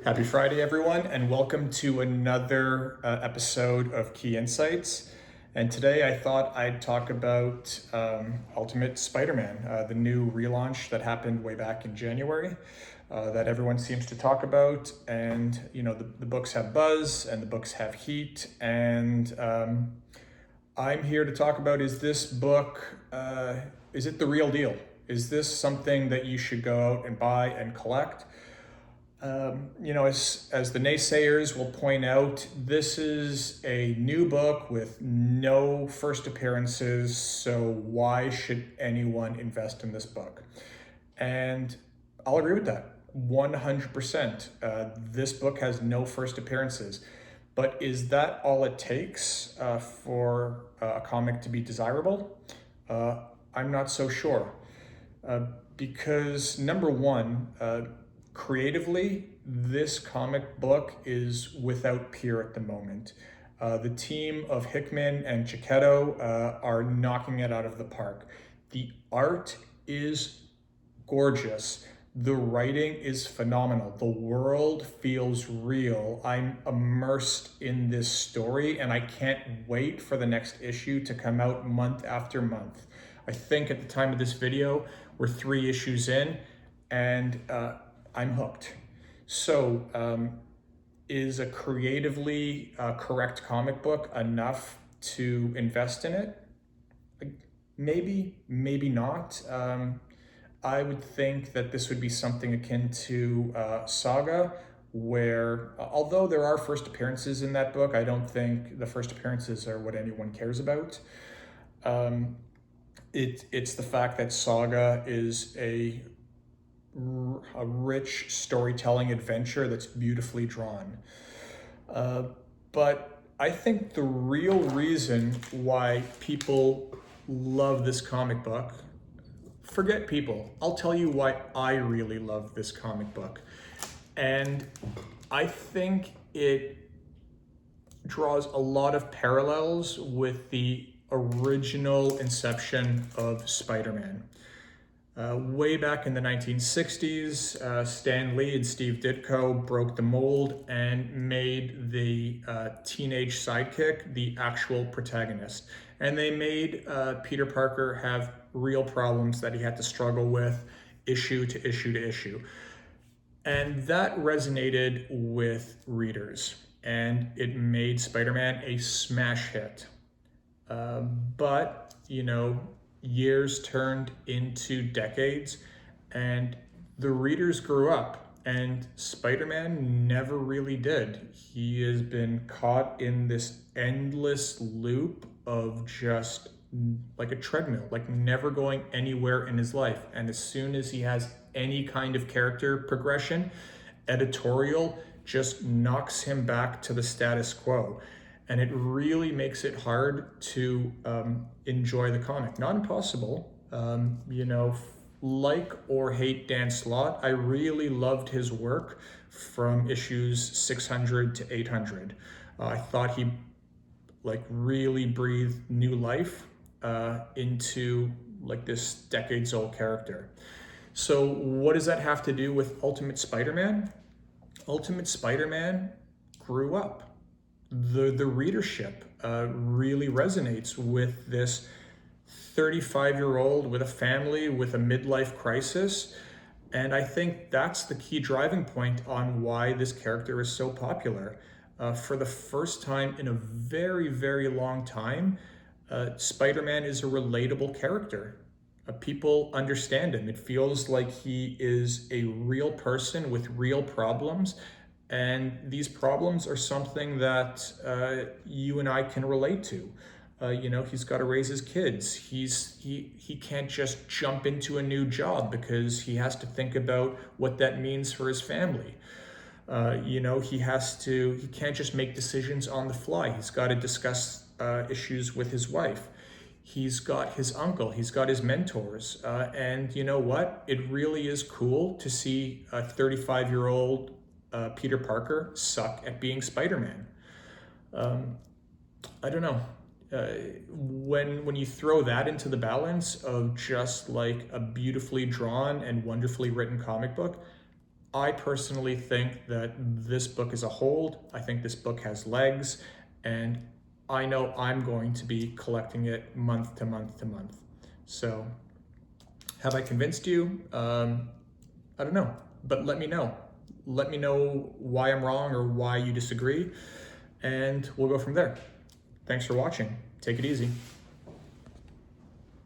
Happy Friday, everyone, and welcome to another episode of Key Insights. And today I thought I'd talk about Ultimate Spider-Man, the new relaunch that happened way back in January that everyone seems to talk about. And, you know, the books have buzz and the books have heat. And I'm here to talk about, is this book, is it the real deal? Is this something that you should go out and buy and collect? As the naysayers will point out, this is a new book with no first appearances, so why should anyone invest in this book? And I'll agree with that 100%. This book has no first appearances, but is that all it takes for a comic to be desirable? I'm not so sure. Because number one, creatively, this comic book is without peer at the moment. The team of Hickman and Giacchetto are knocking it out of the park. The art is gorgeous. The writing is phenomenal. The world feels real. I'm immersed in this story and I can't wait for the next issue to come out month after month. I think at the time of this video, we're 3 issues in and I'm hooked. So is a creatively correct comic book enough to invest in it? Maybe, maybe not. I would think that this would be something akin to Saga, where although there are first appearances in that book, I don't think the first appearances are what anyone cares about. It's the fact that Saga is a rich storytelling adventure that's beautifully drawn. But I think the real reason why people love this comic book, forget people, I'll tell you why I really love this comic book. And I think it draws a lot of parallels with the original inception of Spider-Man. Way back in the 1960s, Stan Lee and Steve Ditko broke the mold and made the teenage sidekick the actual protagonist. And they made Peter Parker have real problems that he had to struggle with issue to issue to issue. And that resonated with readers, and it made Spider-Man a smash hit. But, you know, years turned into decades and the readers grew up and Spider-Man never really did. He has been caught in this endless loop of just like a treadmill, like never going anywhere in his life. And as soon as he has any kind of character progression, editorial just knocks him back to the status quo. And it really makes it hard to enjoy the comic. Not impossible, like or hate Dan Slott. I really loved his work from issues 600 to 800. I thought he really breathed new life into like this decades old character. So what does that have to do with Ultimate Spider-Man? Ultimate Spider-Man grew up. The readership really resonates with this 35-year-old with a family with a midlife crisis. And I think that's the key driving point on why this character is so popular. For the first time in a very, very long time, Spider-Man is a relatable character. People understand him. It feels like he is a real person with real problems. And these problems are something that you and I can relate to. He's got to raise his kids. He can't just jump into a new job because he has to think about what that means for his family. He can't just make decisions on the fly. He's got to discuss issues with his wife. He's got his uncle, he's got his mentors. And you know what? It really is cool to see a 35-year-old Peter Parker suck at being Spider-Man. I don't know. When you throw that into the balance of just like a beautifully drawn and wonderfully written comic book, I personally think that this book is a hold. I think this book has legs, and I know I'm going to be collecting it month to month to month. So have I convinced you? I don't know, but let me know. Let me know why I'm wrong or why you disagree, and we'll go from there. Thanks for watching. Take it easy.